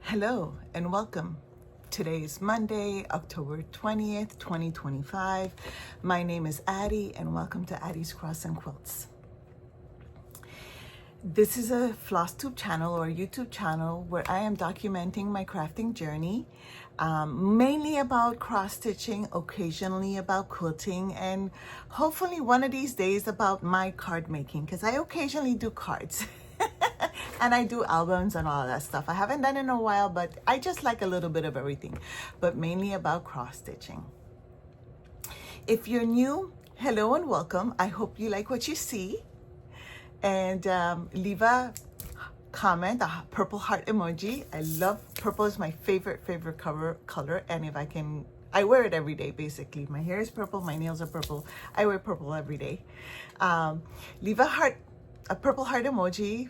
Hello and welcome. Today is Monday, October 20th, 2025. My name is Addie and welcome to Addie's Cross and Quilts. This is a FlossTube channel or YouTube channel where I am documenting my crafting journey, mainly about cross stitching, occasionally about quilting, and hopefully one of these days about my card making, because I occasionally do cards. And I do albums and all that stuff. I haven't done it in a while, but I just like a little bit of everything, but mainly about cross stitching. If you're new, hello and welcome. I hope you like what you see. And leave a comment, a purple heart emoji. I love purple, is my favorite color. And if I can, I wear it every day basically. My hair is purple, my nails are purple. I wear purple every day. Leave a purple heart emoji.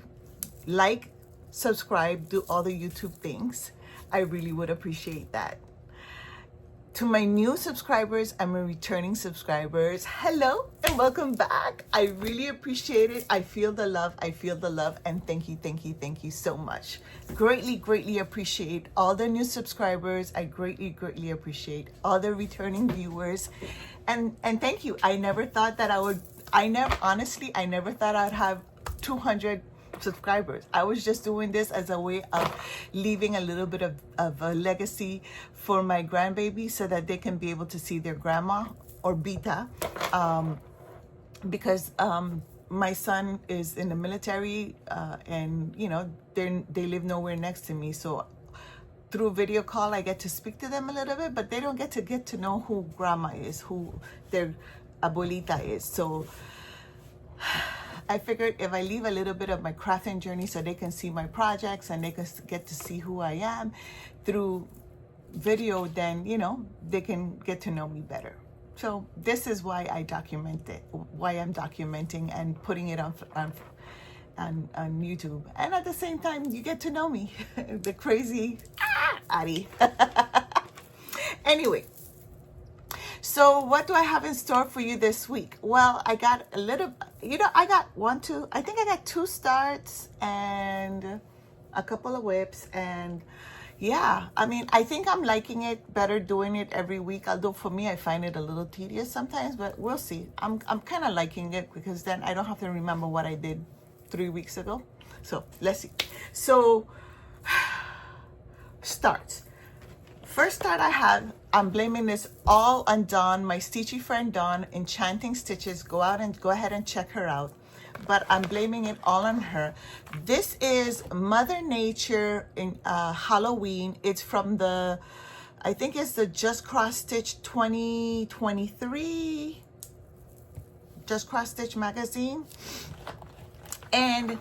Like, subscribe, do all the YouTube things. I really would appreciate that. To my new subscribers and my returning subscribers, hello and welcome back. I really appreciate it. I feel the love, and thank you so much. Greatly appreciate all the new subscribers. I greatly appreciate all the returning viewers. And thank you. I never thought that I never thought I'd have 200 subscribers. I was just doing this as a way of leaving a little bit of a legacy for my grandbaby so that they can be able to see their grandma or Bita, because my son is in the military and you know they live nowhere next to me, so through video call I get to speak to them a little bit, but they don't get to know who grandma is, who their abuelita is. So I figured if I leave a little bit of my crafting journey so they can see my projects and they can get to see who I am through video, then, you know, they can get to know me better. So this is why I document it, why I'm documenting and putting it on YouTube. And at the same time, you get to know me, the crazy Addie. Anyway. So what do I have in store for you this week? Well, I got a little, I think I got 2 starts and a couple of whips, and yeah, I mean, I think I'm liking it better doing it every week, although for me, I find it a little tedious sometimes, but we'll see. I'm kind of liking it because then I don't have to remember what I did 3 weeks ago. So let's see. So starts. First start I had, I'm blaming this all on Dawn, my stitchy friend Dawn, Enchanting Stitches. Go ahead and check her out. But I'm blaming it all on her. This is Mother Nature in Halloween. It's from the, I think it's the Just Cross Stitch 2023, Just Cross Stitch magazine. And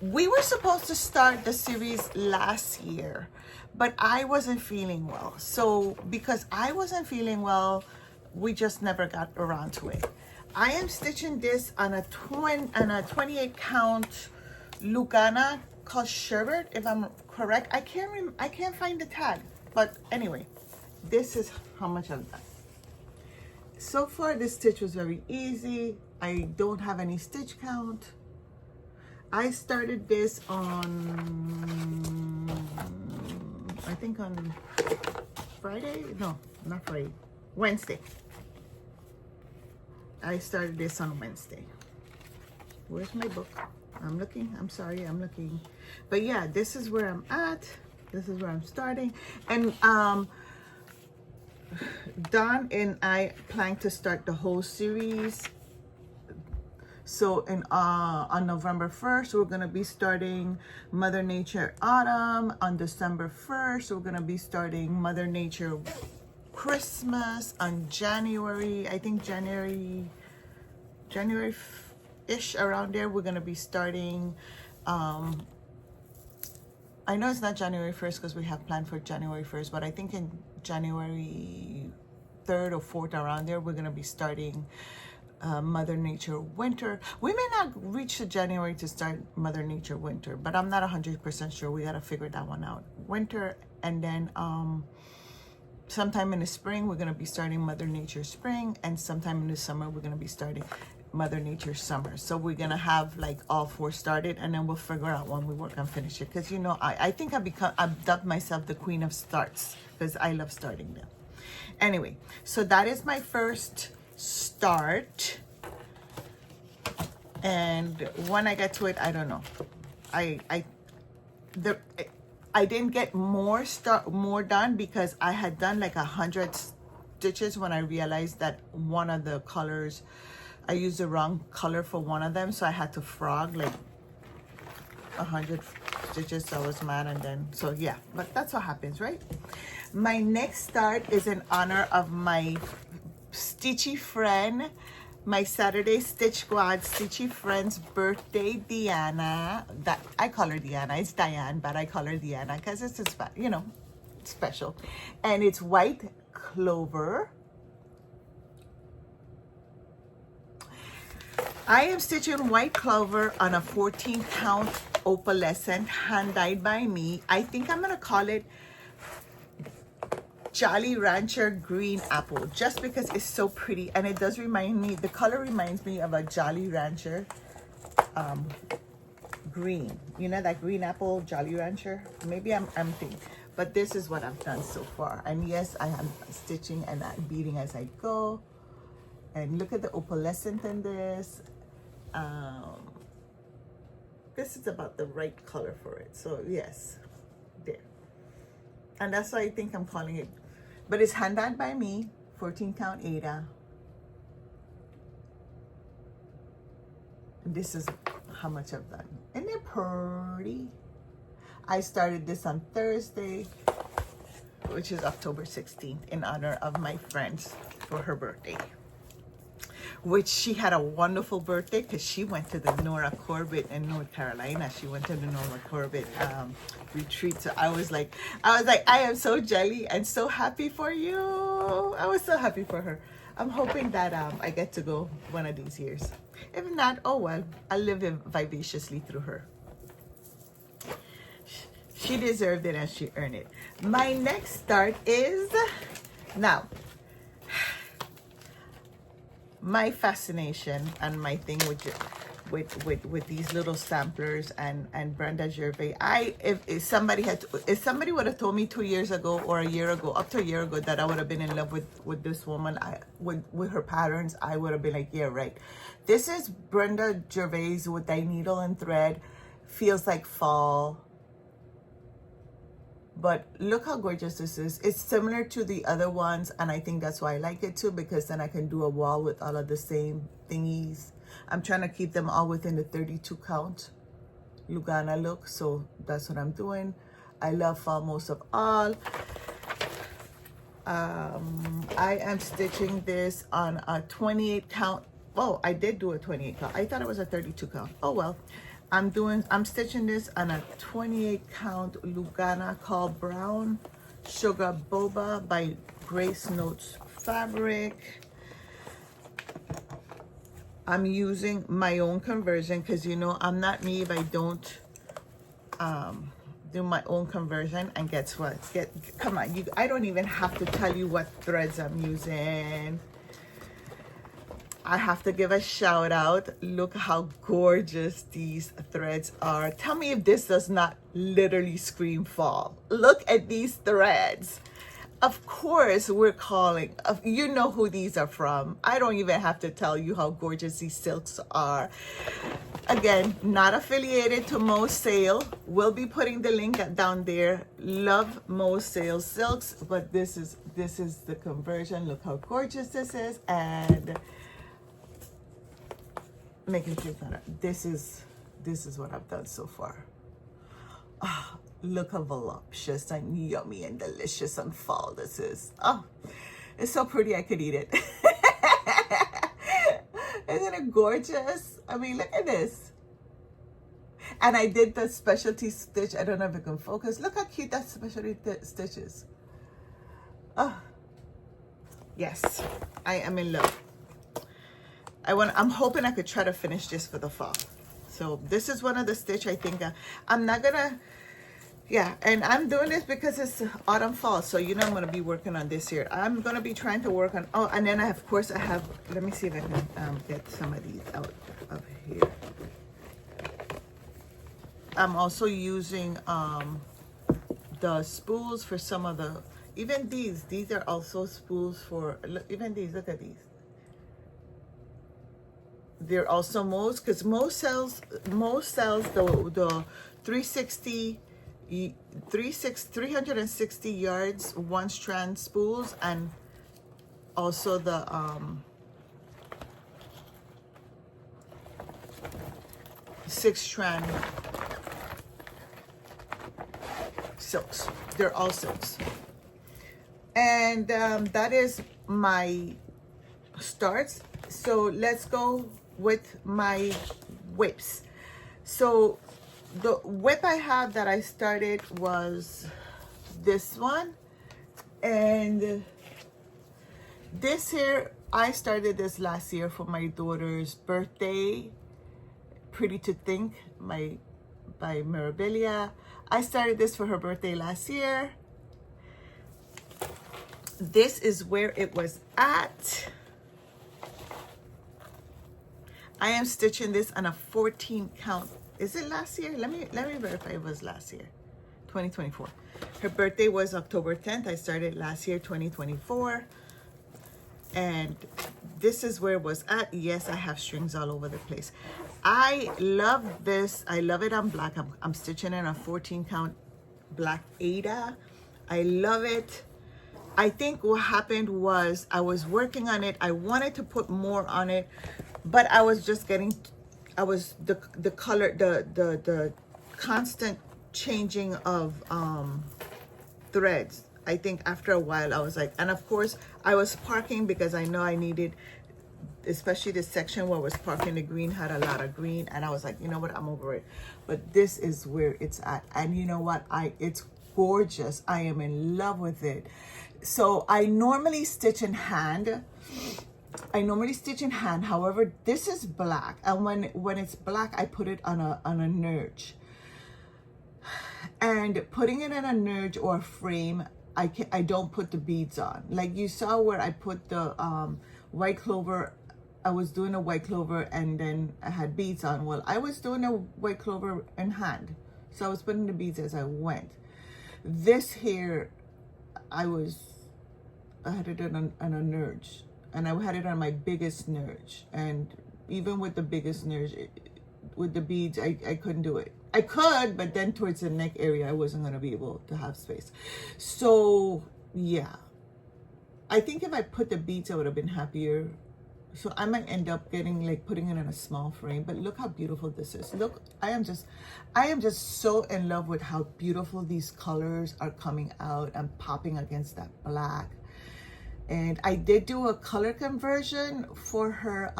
we were supposed to start the series last year, but I wasn't feeling well. So because I wasn't feeling well, we just never got around to it. I am stitching this on a 28 count Lugana called Sherbet, if I'm correct. I can't find the tag, but anyway, this is how much I've done. So far, this stitch was very easy. I don't have any stitch count. I started this on, I think on Friday? No, not Friday. Wednesday. I started this on Wednesday. Where's my book? I'm looking. I'm sorry, I'm looking. But yeah, this is where I'm at. This is where I'm starting. And Dawn and I plan to start the whole series. So on November 1st, we're going to be starting Mother Nature Autumn. On December 1st, we're going to be starting Mother Nature Christmas. On January, I think January-ish, around there, we're going to be starting, I know it's not January 1st because we have planned for January 1st, but I think in January 3rd or 4th, around there, we're going to be starting Mother Nature Winter. We may not reach to January to start Mother Nature Winter, but I'm not 100% sure. We got to figure that one out. Winter, and then sometime in the spring, we're going to be starting Mother Nature Spring, and sometime in the summer, we're going to be starting Mother Nature's summer. So we're gonna have like all 4 started, and then we'll figure out when we work on finish it. Because you know, I think I've dubbed myself the queen of starts because I love starting them. Anyway, so that is my first start. And when I get to it, I don't know. I didn't get more done because I had done like 100 stitches when I realized that one of the colors, I used the wrong color for one of them, so I had to frog like 100 stitches. So I was mad, and then so yeah, but that's what happens, right? My next start is in honor of my stitchy friend, my Saturday Stitch Squad stitchy friend's birthday, Diana. That I call her Diana. It's Diane, but I call her Diana because it's you know, special. And it's White Clover. I am stitching White Clover on a 14 count opalescent, hand dyed by me. I think I'm gonna call it Jolly Rancher Green Apple, just because it's so pretty, and it does remind me, the color reminds me of a Jolly Rancher green. You know that green apple, Jolly Rancher? Maybe I'm thinking, but this is what I've done so far. And yes, I am stitching and I'm beading as I go. And look at the opalescent in this. This is about the right color for it. So yes, there. And that's why I think I'm calling it, but it's hand dyed by me, 14 count Ada. This is how much I've done. Isn't it pretty? I started this on Thursday, which is October 16th, in honor of my friends for her birthday. Which she had a wonderful birthday because she went to the Nora Corbett in North Carolina. She went to the Nora Corbett retreat. So I was like, I am so jelly and so happy for you. I was so happy for her. I'm hoping that I get to go one of these years. If not, oh well, I'll live it vivaciously through her. She deserved it and she earned it. My next start is now. My fascination and my thing with these little samplers and Brenda Gervais. If somebody would have told me 2 years ago or a year ago, up to a year ago, that I would have been in love with this woman, with her patterns, I would have been like, yeah, right. This is Brenda Gervais with Thy Needle and Thread. Feels like fall. But look how gorgeous this is. It's similar to the other ones, and I think that's why I like it too, because then I can do a wall with all of the same thingies. I'm trying to keep them all within the 32 count Lugana look, so that's what I'm doing. I love fall most of all. I am stitching this on a 28 count. Oh, I did do a 28 count. I thought it was a 32 count. Oh well. I'm stitching this on a 28 count Lugana called Brown Sugar Boba by Grace Notes Fabric. I'm using my own conversion because, you know, I'm not me if I don't do my own conversion. And guess what? Come on, I don't even have to tell you what threads I'm using. I have to give a shout out. Look how gorgeous these threads are. Tell me if this does not literally scream fall. Look at these threads. Of course, we're calling, you know who these are from. I don't even have to tell you how gorgeous these silks are. Again, not affiliated to Mo Sale. We'll be putting the link down there. Love Mo Sale silks, but this is the conversion. Look how gorgeous this is, and making sure that this is what I've done so far. Oh, look how voluptuous and yummy and delicious and fall this is. Oh, it's so pretty I could eat it. Isn't it gorgeous? I mean, look at this. And I did the specialty stitch. I don't know if it can focus. Look how cute that specialty stitch is. Oh, yes, I am in love. I'm hoping I could try to finish this for the fall. So this is one of the stitch I think I'm not gonna, Yeah, and I'm doing this because it's autumn fall, so you know I'm going to be working on this here. I'm going to be trying to work on, oh, and then I have, of course I have, let me see if I can get some of these out of here. I'm also using the spools for some of the, even these are also spools for, even these, look at these. They're also Mo's, because Mo sells the 360 yards one strand spools, and also the 6-strand silks. They're all silks, and that is my starts. So let's go with my WIPs. So the WIP I have that I started was this one, and this here I started this last year for my daughter's birthday. Pretty to Think by Mirabillia. I started this for her birthday last year. This is where it was at. I am stitching this on a 14 count. Is it last year? Let me verify it was last year, 2024. Her birthday was October 10th. I started last year, 2024. And this is where it was at. Yes, I have strings all over the place. I love this. I love it on black. I'm stitching in a 14 count black Ada. I love it. I think what happened was I was working on it. I wanted to put more on it, but I was just getting, the color, the constant changing of threads. I think after a while I was like, and of course I was parking because I know I needed, especially this section where I was parking, the green had a lot of green, and I was like, you know what, I'm over it. But this is where it's at, and you know what, it's gorgeous. I am in love with it. So I normally stitch in hand. However, this is black, and when it's black, I put it on a nerge. And putting it in a nerge or a frame, I don't put the beads on. Like you saw where I put the White Clover. I was doing a White Clover and then I had beads on. Well, I was doing a White Clover in hand, so I was putting the beads as I went. This here, I had it on a nerge, and I had it on my biggest nerge. And even with the biggest nerge, with the beads, I couldn't do it. I could, but then towards the neck area, I wasn't going to be able to have space. So yeah, I think if I put the beads, I would have been happier. So I might end up getting, like, putting it in a small frame. But look how beautiful this is. Look, I am just so in love with how beautiful these colors are coming out and popping against that black. And I did do a color conversion for her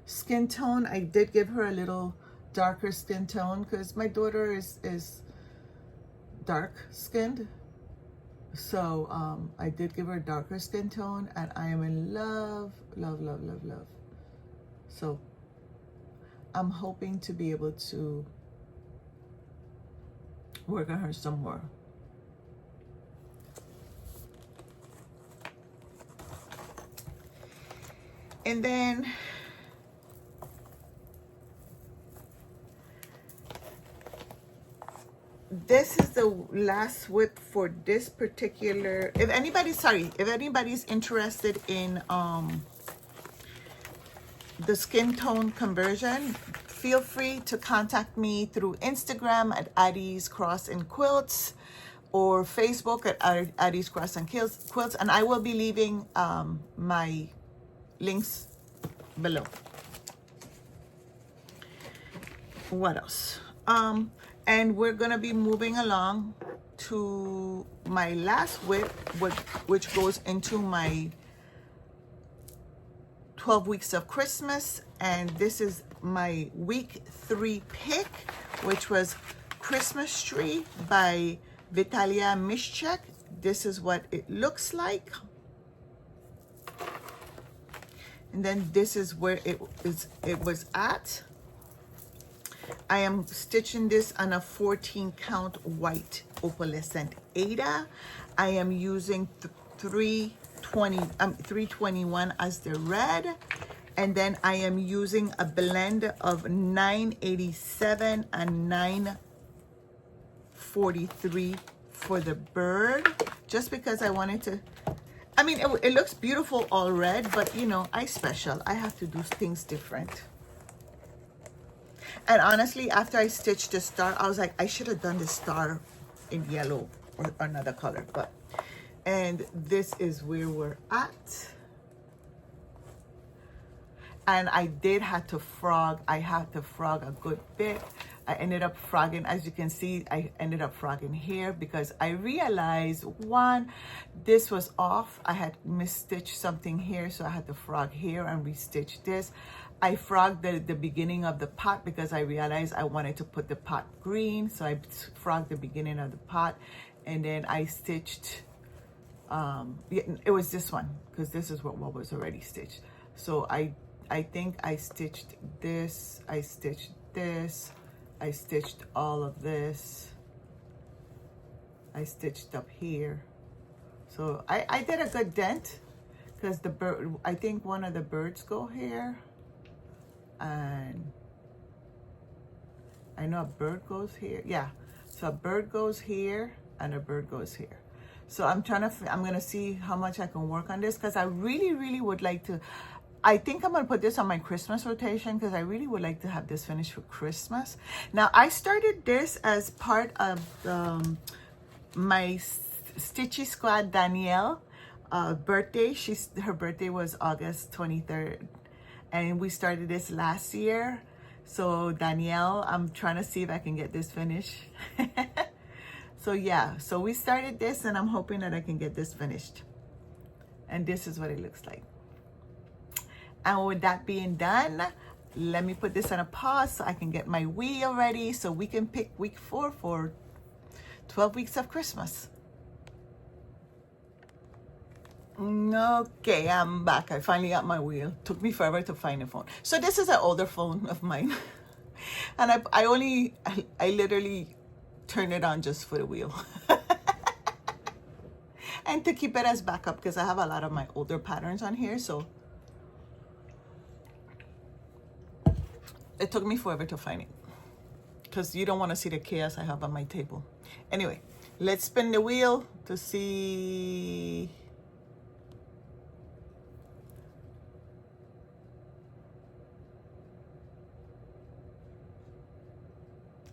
skin tone. I did give her a little darker skin tone because my daughter is dark skinned. So I did give her a darker skin tone, and I am in love. So I'm hoping to be able to work on her some more. And then this is the last WIP for this particular, if anybody's interested in the skin tone conversion, feel free to contact me through Instagram at Addie's Cross and Quilts, or Facebook at Addie's Cross and Quilts, and I will be leaving my links below. What else? And we're gonna be moving along to my last WIP, which goes into my 12 weeks of Christmas. And this is my week 3 pick, which was Christmas Tree by Vitaliya Mishcuk. This is what it looks like. And then this is where it was at. I am stitching this on a 14 count white opalescent Ada. I am using 321 as the red, and then I am using a blend of 987 and 943 for the bird, just because I wanted to. I mean, it looks beautiful all red, but you know, I have to do things different. And honestly, after I stitched the star, I was like, I should have done the star in yellow or another color. But, and this is where we're at. And I did have to frog. I had to frog a good bit. I ended up frogging, as you can see, I ended up frogging here because I realized, one, this was off. I had misstitched something here, so I had to frog here and restitch this. I frogged the beginning of the pot because I realized I wanted to put the pot green, so I frogged the beginning of the pot, and then I stitched, it was this one, because this is what was already stitched. So I think I stitched this, I stitched this, I stitched all of this, I stitched up here. So I did a good dent, because the bird, I think one of the birds go here, and I know a bird goes here. Yeah, so a bird goes here and a bird goes here. So I'm gonna see how much I can work on this, because I really would like to. I think I'm gonna put this on my Christmas rotation, because I really would like to have this finished for Christmas. Now, I started this as part of my Stitchy Squad Danielle birthday. Her birthday was August 23rd, and we started this last year. So Danielle, I'm trying to see if I can get this finished. So yeah, so we started this, and I'm hoping that I can get this finished. And this is what it looks like. And with that being done, let me put this on a pause so I can get my wheel ready so we can pick week 4 for 12 weeks of Christmas. Okay, I'm back. I finally got my wheel. Took me forever to find the phone. So this is an older phone of mine. And I literally turned it on just for the wheel. And to keep it as backup, because I have a lot of my older patterns on here, so it took me forever to find it, because you don't want to see the chaos I have on my table. Anyway, let's spin the wheel to see.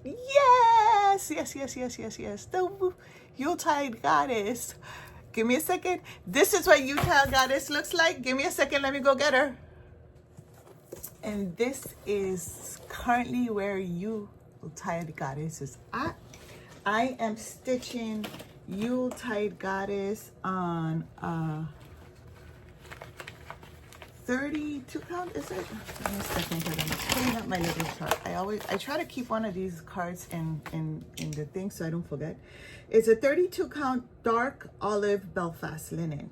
Yes. The Yuletide goddess. Give me a second. This is what Yuletide goddess looks like. Give me a second. Let me go get her. And this is currently where Yuletide Goddess is at. I am stitching Yuletide Goddess on 32 count, is it? Give me a second, because I'm putting up my little chart. I try to keep one of these cards in the thing so I don't forget. It's a 32 count dark olive Belfast linen.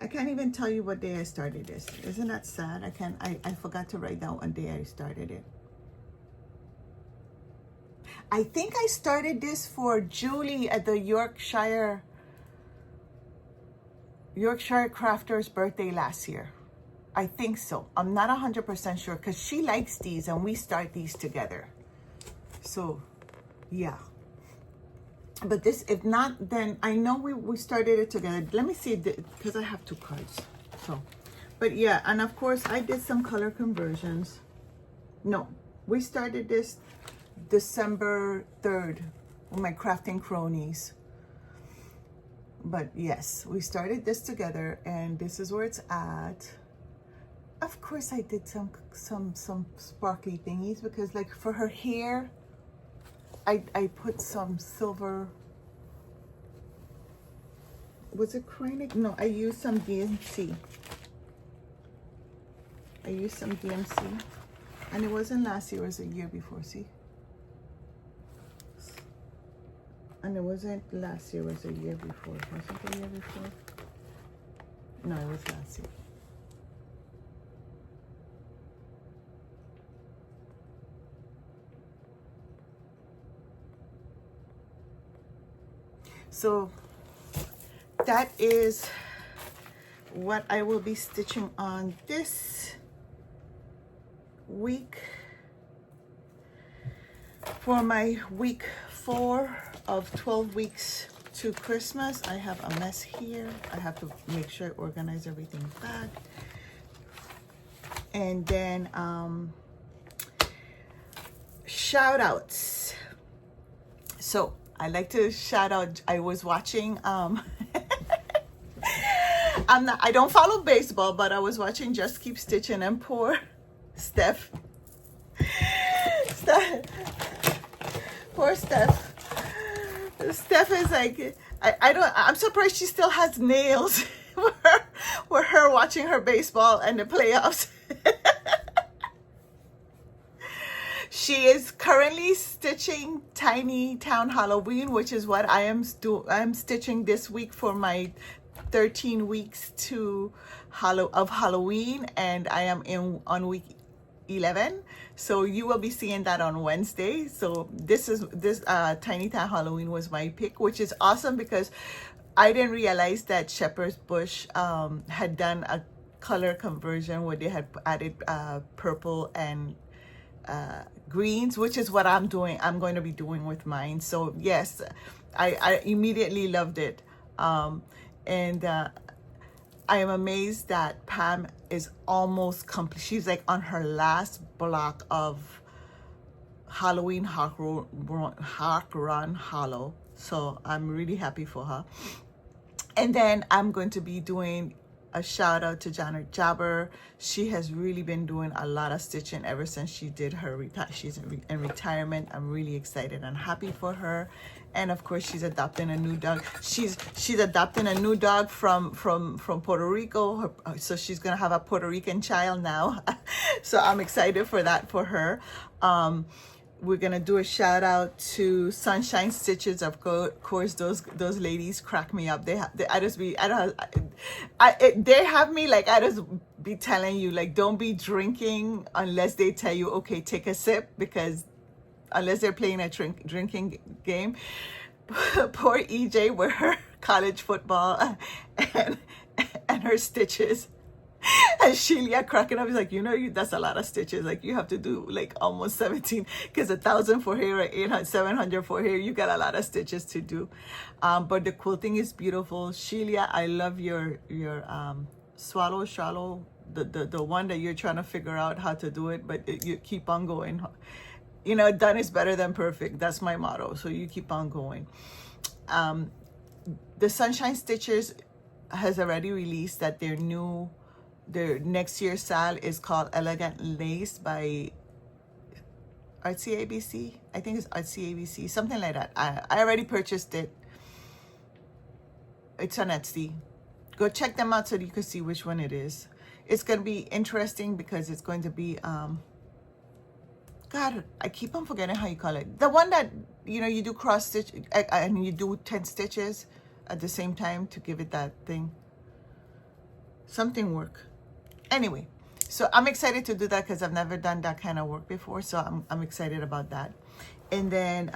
I can't even tell you what day I started this. Isn't that sad? I forgot to write down what day I started it. I think I started this for Julie at the Yorkshire Crafter's birthday last year. I think so. I'm not 100% sure, because she likes these and we start these together. So, yeah. But this, if not, then I know we started it together. Let me see, because I have 2 cards. So, but yeah, and of course I did some color conversions. No, we started this December 3rd with my crafting cronies. But yes, we started this together, and this is where it's at. Of course I did some sparkly thingies, because like for her hair, I put some silver. Was it Kreinik? No, I used some DMC. And it wasn't last year, it was a year before, see? And it wasn't last year, it was a year before. Was it the year before? No, it was last year. So that is what I will be stitching on this week for my week 4 of 12 weeks to Christmas. I have a mess here. I have to make sure I organize everything back. And then shout outs. So I like to shout out, I was watching I don't follow baseball, but I was watching Just Keep Stitching, and poor Steph. Poor Steph. Steph is like, I'm surprised she still has nails. Were her watching her baseball and the playoffs. She is currently stitching Tiny Town Halloween, which is what I'm stitching this week for my 13 weeks of Halloween, and I am on week 11. So you will be seeing that on Wednesday. So this Tiny Town Halloween was my pick, which is awesome because I didn't realize that Shepherd's Bush had done a color conversion where they had added purple and greens, which is what I'm going to be doing with mine. So yes, I immediately loved it. And I am amazed that Pam is almost complete. She's like on her last block of Halloween Hawk Run Hollow. So I'm really happy for her. And then I'm going to be doing a shout out to Janet Jabber. She has really been doing a lot of stitching ever since she did her she's in retirement. I'm really excited and happy for her. And of course, she's adopting a new dog. She's adopting a new dog from Puerto Rico. So she's gonna have a Puerto Rican child now. So I'm excited for that for her. We're gonna do a shout out to Sunshine Stitches. Of course, those ladies crack me up. They have me like, I just be telling you, like, don't be drinking unless they tell you, okay, take a sip, because unless they're playing a drinking game. Poor EJ with her college football and her stitches. And Sheila cracking up is like, that's a lot of stitches. Like, you have to do like almost 17, because 1,000 for here or 800, 700 for here. You got a lot of stitches to do. But the quilting is beautiful. Sheila, I love your swallow, the one that you're trying to figure out how to do it, but you keep on going. Done is better than perfect. That's my motto. So you keep on going. The Sunshine Stitchers has already released that their next year's style is called Elegant Lace by Artsy ABC. I think it's Artsy ABC, something like that. I already purchased it. It's on Etsy. Go check them out so you can see which one it is. It's going to be interesting because it's going to be God, I keep on forgetting how you call it. The one that, you do cross stitch and you do 10 stitches at the same time to give it that thing. Something work. Anyway, so I'm excited to do that because I've never done that kind of work before. So I'm excited about that. And then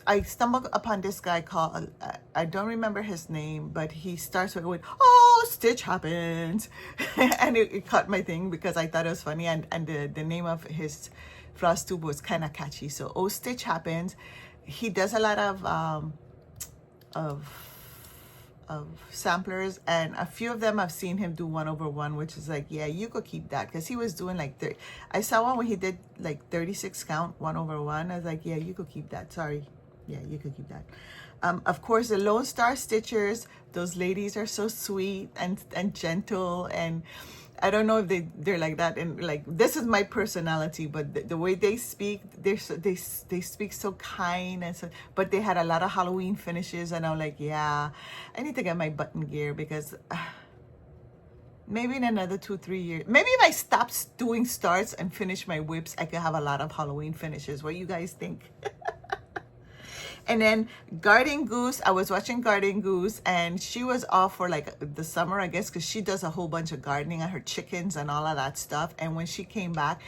I stumbled upon this guy called, I don't remember his name, but he starts with, oh, Stitch Happens. And it caught my thing because I thought it was funny. And the name of his floss tube was kind of catchy. So, oh, Stitch Happens. He does a lot of samplers, and a few of them I've seen him do 1/1, which is like, yeah, you could keep that, because he was doing like 30. I saw one where he did like 36 count 1/1. I was like, yeah, you could keep that. Sorry, yeah, you could keep that. Of course, the Lone Star Stitchers, those ladies are so sweet and gentle, and I don't know if they're like that, and like, this is my personality, but the way they speak, they speak so kind, and so, but they had a lot of Halloween finishes, and I'm like, yeah, I need to get my button gear, because maybe in another 2-3 years, maybe if I stop doing starts and finish my whips, I could have a lot of Halloween finishes. What do you guys think? And then Garden Goose, I was watching Garden Goose, and she was off for like the summer, I guess, because she does a whole bunch of gardening and her chickens and all of that stuff. And when she came back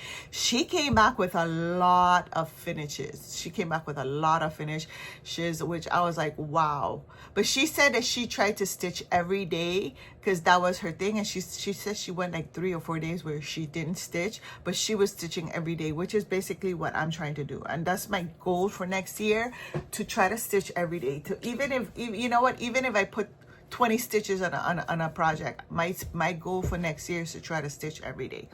with a lot of finishes. She came back with a lot of finishes, which I was like, wow. But she said that she tried to stitch every day because that was her thing. And she said she went like 3 or 4 days where she didn't stitch, but she was stitching every day, which is basically what I'm trying to do. And that's my goal for next year, to try to stitch every day. To even if you know what, even if I put 20 stitches on a project, my goal for next year is to try to stitch every day.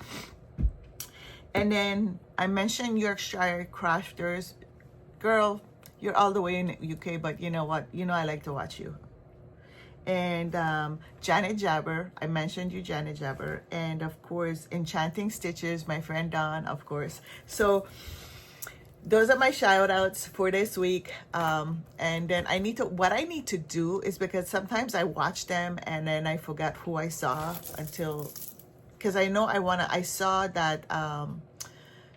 And then I mentioned Yorkshire Crafters. Girl, you're all the way in UK, but you know what? You know I like to watch you. And Janet Jabber, I mentioned you, Janet Jabber. And of course, Enchanting Stitches, my friend Dawn, of course. So those are my shout outs for this week. And then what I need to do is, because sometimes I watch them and then I forget who I saw because I know I saw that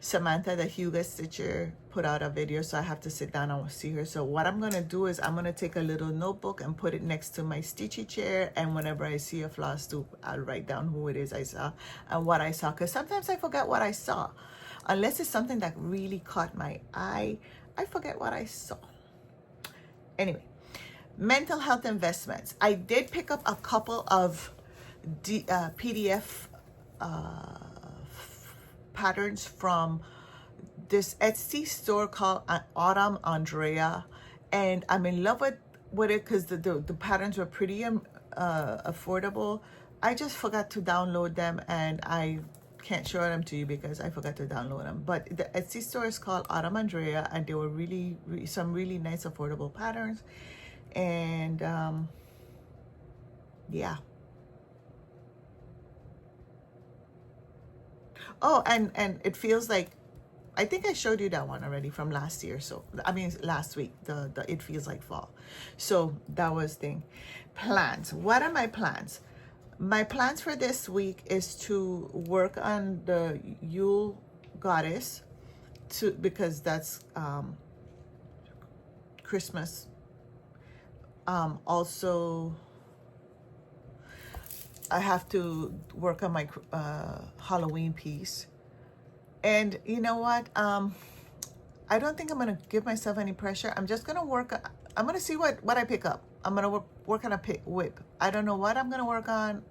Samantha, the Hugo Stitcher, put out a video, so I have to sit down and see her. So what I'm gonna do is I'm gonna take a little notebook and put it next to my stitchy chair, and whenever I see a floss tube, I'll write down who it is I saw and what I saw, because sometimes I forget what I saw. Unless it's something that really caught my eye, I forget what I saw. Anyway, mental health investments. I did pick up a couple of PDF patterns from this Etsy store called Autumn Andrea, and I'm in love with it because the patterns were pretty affordable. I just forgot to download them, and I can't show them to you because I forgot to download them. But the Etsy store is called Autumn Andrea, and they were really some really nice affordable patterns. And yeah. Oh, and it feels like, I think I showed you that one already from last year. So I mean last week, the it feels like fall. So that was thing. Plans. What are my plans? My plans for this week is to work on the Yule Goddess, because that's Christmas. Also, I have to work on my Halloween piece. And you know what? I don't think I'm gonna give myself any pressure. I'm just gonna work. I'm gonna see what I pick up. I'm gonna work on a WIP. I don't know what I'm gonna work on.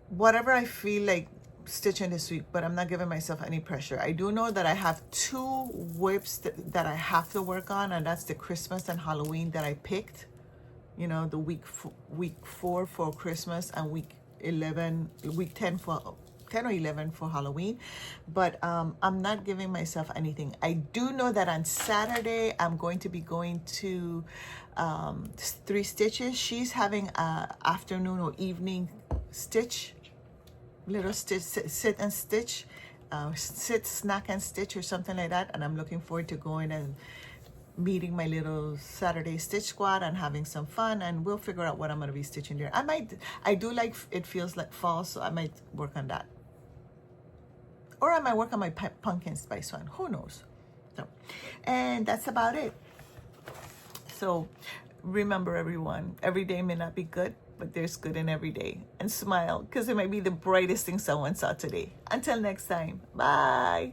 Whatever I feel like stitching this week, but I'm not giving myself any pressure. I do know that I have 2 WIPs that I have to work on, and that's the Christmas and Halloween that I picked. You know, the week 4 for Christmas and week 10 or 11 for Halloween. But I'm not giving myself anything. I do know that on Saturday I'm going to be going to 3 Stitches. She's having a afternoon or evening stitch, little stitch, sit and stitch, sit, snack and stitch, or something like that. And I'm looking forward to going and meeting my little Saturday stitch squad and having some fun, and we'll figure out what I'm going to be stitching there. I do like, it feels like fall, so I might work on that. Or I might work on my pumpkin spice one. Who knows? So, and that's about it. So remember, everyone, every day may not be good, but there's good in every day. And smile, because it might be the brightest thing someone saw today. Until next time, bye.